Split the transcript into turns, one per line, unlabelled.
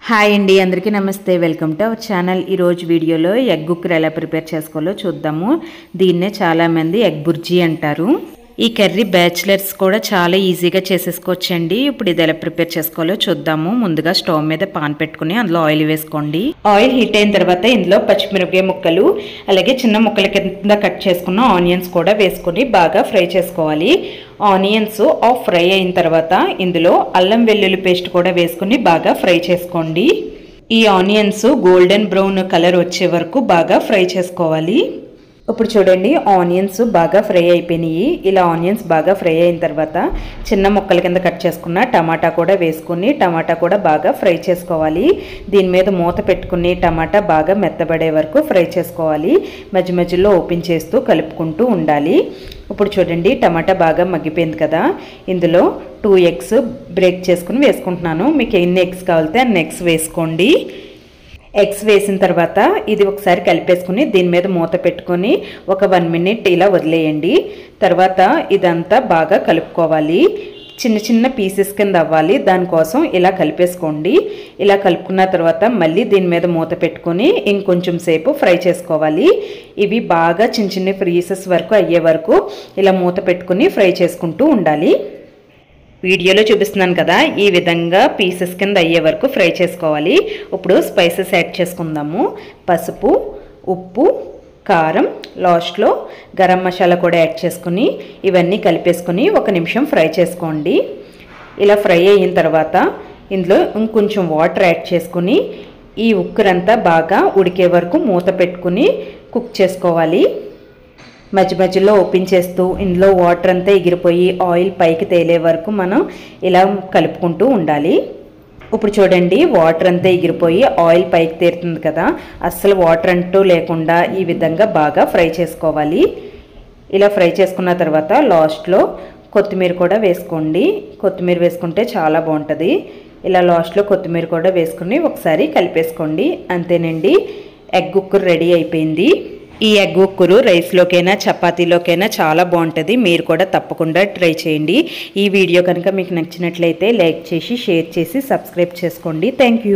Hi అండి, అందరికీ నమస్తే. Welcome to our channel. ఈరోజు వీడియోలో ఎగ్ కుక్కర్ ఎలా ప్రిపేర్ చేసుకోవాలో చూద్దాము. దీన్నే చాలామంది ఎగ్ బుర్జీ అంటారు. ఈ కర్రీ బ్యాచిలర్స్ కూడా చాలా ఈజీగా చేసేసుకోవచ్చండి. ఇప్పుడు ఇది ఎలా ప్రిపేర్ చేసుకోవాలో చూద్దాము. ముందుగా స్టవ్ మీద పాన్ పెట్టుకుని అందులో ఆయిల్ వేసుకోండి. ఆయిల్ హీట్ అయిన తర్వాత ఇందులో పచ్చిమిరపకాయ ముక్కలు, అలాగే చిన్న ముక్కల కింద కట్ చేసుకున్న ఆనియన్స్ కూడా వేసుకొని బాగా ఫ్రై చేసుకోవాలి. ఆనియన్స్ ఫ్రై అయిన తర్వాత ఇందులో అల్లం వెల్లుల్లి పేస్ట్ కూడా వేసుకుని బాగా ఫ్రై చేసుకోండి. ఈ ఆనియన్స్ గోల్డెన్ బ్రౌన్ కలర్ వచ్చే వరకు బాగా ఫ్రై చేసుకోవాలి. ఇప్పుడు చూడండి, ఆనియన్స్ బాగా ఫ్రై అయిపోయినాయి. ఇలా ఆనియన్స్ బాగా ఫ్రై అయిన తర్వాత చిన్న ముక్కల కింద కట్ చేసుకున్న టమాటా కూడా వేసుకుని టమాటా కూడా బాగా ఫ్రై చేసుకోవాలి. దీని మీద మూత పెట్టుకుని టమాటా బాగా మెత్తబడే వరకు ఫ్రై చేసుకోవాలి. మధ్య మధ్యలో ఓపెన్ చేస్తూ కలుపుకుంటూ ఉండాలి. ఇప్పుడు చూడండి, టమాటా బాగా మగ్గిపోయింది కదా. ఇందులో 2 ఎగ్స్ బ్రేక్ చేసుకుని వేసుకుంటున్నాను. మీకు ఎన్ని ఎగ్స్ కావాలితే అన్ని ఎగ్స్ వేసుకోండి. ఎగ్స్ వేసిన తర్వాత ఇది ఒకసారి కలిపేసుకుని దీని మీద మూత పెట్టుకొని ఒక 1 మినిట్ ఇలా వదిలేయండి. తర్వాత ఇదంతా బాగా కలుపుకోవాలి. చిన్న చిన్న పీసెస్ కింద అవ్వాలి. దానికోసం ఇలా కలిపేసుకోండి. ఇలా కలుపుకున్న తర్వాత మళ్ళీ దీని మీద మూత పెట్టుకొని ఇంకొంచెం సేపు ఫ్రై చేసుకోవాలి. ఇవి బాగా చిన్న చిన్న పీసెస్ వరకు అయ్యే వరకు ఇలా మూత పెట్టుకుని ఫ్రై చేసుకుంటూ ఉండాలి. వీడియోలో చూపిస్తున్నాను కదా, ఈ విధంగా పీసెస్ కింద అయ్యే వరకు ఫ్రై చేసుకోవాలి. ఇప్పుడు స్పైసెస్ యాడ్ చేసుకుందాము. పసుపు, ఉప్పు, కారం, లాస్ట్లో గరం మసాలా కూడా యాడ్ చేసుకుని ఇవన్నీ కలిపేసుకుని 1 నిమిషం ఫ్రై చేసుకోండి. ఇలా ఫ్రై అయిన తర్వాత ఇందులో ఇంకొంచెం వాటర్ యాడ్ చేసుకుని ఈ ఉక్కరంతా బాగా ఉడికే వరకు మూత పెట్టుకుని కుక్ చేసుకోవాలి. మధ్య మధ్యలో ఓపెన్ చేస్తూ ఇందులో వాటర్ అంతా ఎగిరిపోయి ఆయిల్ పైకి తేలే వరకు మనం ఇలా కలుపుకుంటూ ఉండాలి. ఇప్పుడు చూడండి, వాటర్ అంతా ఎగిరిపోయి ఆయిల్ పైకి తేరుతుంది కదా. అస్సలు వాటర్ అంటూ లేకుండా ఈ విధంగా బాగా ఫ్రై చేసుకోవాలి. ఇలా ఫ్రై చేసుకున్న తర్వాత లాస్ట్లో కొత్తిమీర కూడా వేసుకోండి. కొత్తిమీర వేసుకుంటే చాలా బాగుంటుంది. ఇలా లాస్ట్లో కొత్తిమీర కూడా వేసుకుని ఒకసారి కలిపేసుకోండి. అంతేనండి, ఎగ్ కుక్కర్ రెడీ అయిపోయింది. ఈ ఎగ్ కుక్కరు రైస్లోకైనా చపాతీలోకైనా చాలా బాగుంటుంది. మీరు కూడా తప్పకుండా ట్రై చేయండి. ఈ వీడియో కనుక మీకు నచ్చినట్లయితే లైక్ చేసి షేర్ చేసి సబ్స్క్రైబ్ చేసుకోండి. Thank you.